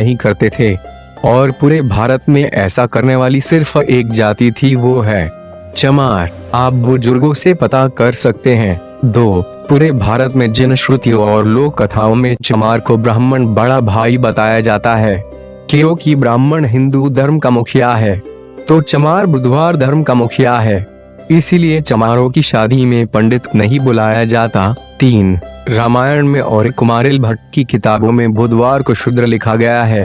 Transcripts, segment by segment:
नहीं करते थे और पूरे भारत में ऐसा करने वाली सिर्फ एक जाति थी, वो है चमार। आप बुजुर्गों से पता कर सकते हैं। 2. पूरे भारत में जिन श्रुतियों और लोक कथाओं में चमार को ब्राह्मण बड़ा भाई बताया जाता है, क्योंकि ब्राह्मण हिंदू धर्म का मुखिया है, तो चमार बुधवार धर्म का मुखिया है, इसीलिए चमारों की शादी में पंडित नहीं बुलाया जाता। 3. रामायण में और कुमारिल भट्ट की किताबों में बुधवार को शूद्र लिखा गया है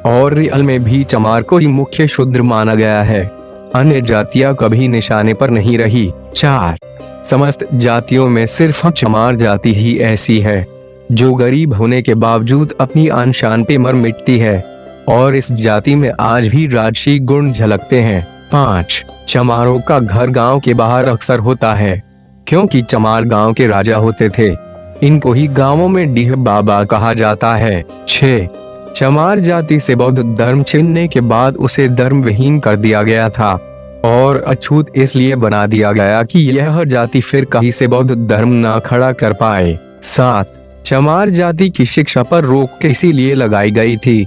और रियल में भी चमार को ही मुख्य शूद्र माना गया है। अन्य जातियां कभी निशाने पर नहीं रही। 4. समस्त जातियों में सिर्फ चमार जाति ही ऐसी है जो गरीब होने के बावजूद अपनी आन शान पे मर मिटती है और इस जाति में आज भी राजसी गुण झलकते हैं। 5. चमारों का घर गांव के बाहर अक्सर होता है, क्योंकि चमार गांव के राजा होते थे। इनको ही गांवों में डीह बाबा कहा जाता है। 6. चमार जाति से बौद्ध धर्म छीनने के बाद उसे धर्म विहीन कर दिया गया था और अछूत इसलिए बना दिया गया कि यह जाति फिर कहीं से बौद्ध धर्म ना खड़ा कर पाए। 7. चमार जाति की शिक्षा पर रोक इसीलिए लगाई गई थी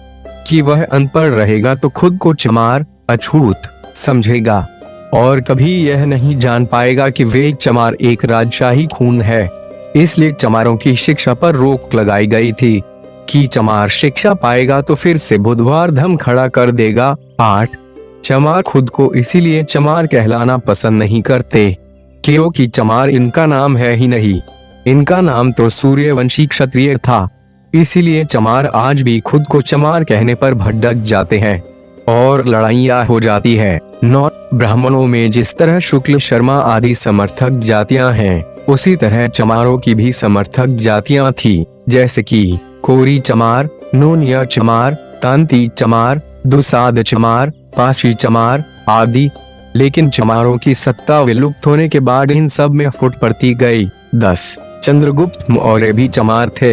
कि वह अनपढ़ रहेगा तो खुद को चमार अछूत समझेगा और कभी यह नहीं जान पाएगा कि वे चमार एक राजशाही खून है। इसलिए चमारों की शिक्षा पर रोक लगाई गई थी कि चमार शिक्षा पाएगा तो फिर से बुधवार धर्म खड़ा कर देगा। 8. चमार खुद को इसीलिए चमार कहलाना पसंद नहीं करते क्योंकि चमार इनका नाम है ही नहीं, इनका नाम तो सूर्यवंशी क्षत्रिय था। इसीलिए चमार आज भी खुद को चमार कहने पर भड़क जाते हैं और लड़ाइयाँ हो जाती है। 9. ब्राह्मणों में जिस तरह शुक्ल शर्मा आदि समर्थक जातियां हैं, उसी तरह चमारों की भी समर्थक जातियां थी, जैसे कि कोरी चमार, नोनिया चमार, तांती चमार, दुसाद चमार, पासी चमार आदि। लेकिन चमारों की सत्ता विलुप्त होने के बाद इन सब में फुट पड़ती गई। 10. चंद्रगुप्त मौर्य भी चमार थे,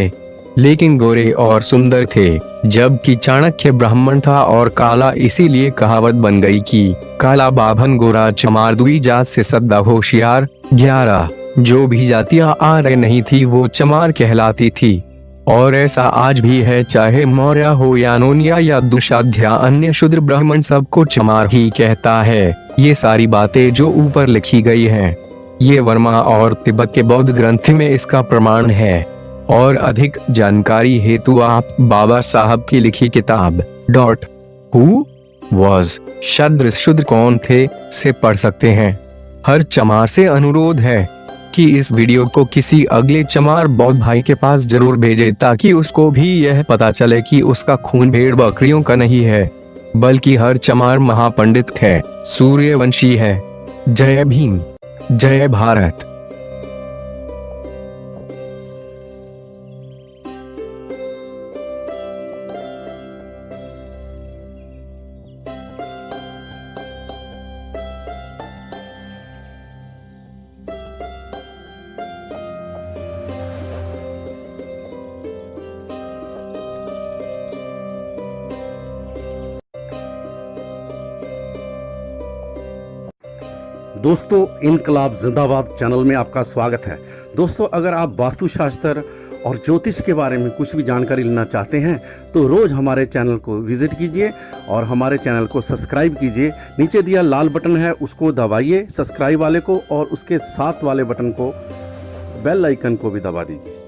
लेकिन गोरे और सुंदर थे, जबकि चाणक्य ब्राह्मण था और काला, इसीलिए कहावत बन गई कि काला बाभन गोरा चमार दुई जात से सदा होशियार। 11. जो भी जातियां आ रही नहीं थी वो चमार कहलाती थी और ऐसा आज भी है, चाहे मौर्य हो या नोनिया या दुशाध्या, अन्य शूद्र ब्राह्मण सबको चमार ही कहता है। ये सारी बातें जो ऊपर लिखी गई हैं, ये वर्मा और तिब्बत के बौद्ध ग्रंथ में इसका प्रमाण है और अधिक जानकारी हेतु आप बाबा साहब की लिखी किताब हु वॉज शूद्र कौन थे से पढ़ सकते हैं। हर चमार से अनुरोध है कि इस वीडियो को किसी अगले चमार बौद्ध भाई के पास जरूर भेजे ताकि उसको भी यह पता चले कि उसका खून भेड़ बकरियों का नहीं है, बल्कि हर चमार महापंडित है, सूर्यवंशी है। जय भीम, जय भारत। दोस्तों, इनकलाब जिंदाबाद चैनल में आपका स्वागत है। दोस्तों, अगर आप वास्तुशास्त्र और ज्योतिष के बारे में कुछ भी जानकारी लेना चाहते हैं तो रोज़ हमारे चैनल को विजिट कीजिए और हमारे चैनल को सब्सक्राइब कीजिए। नीचे दिया लाल बटन है, उसको दबाइए सब्सक्राइब वाले को, और उसके साथ वाले बटन को, बेल आइकन को भी दबा दीजिए।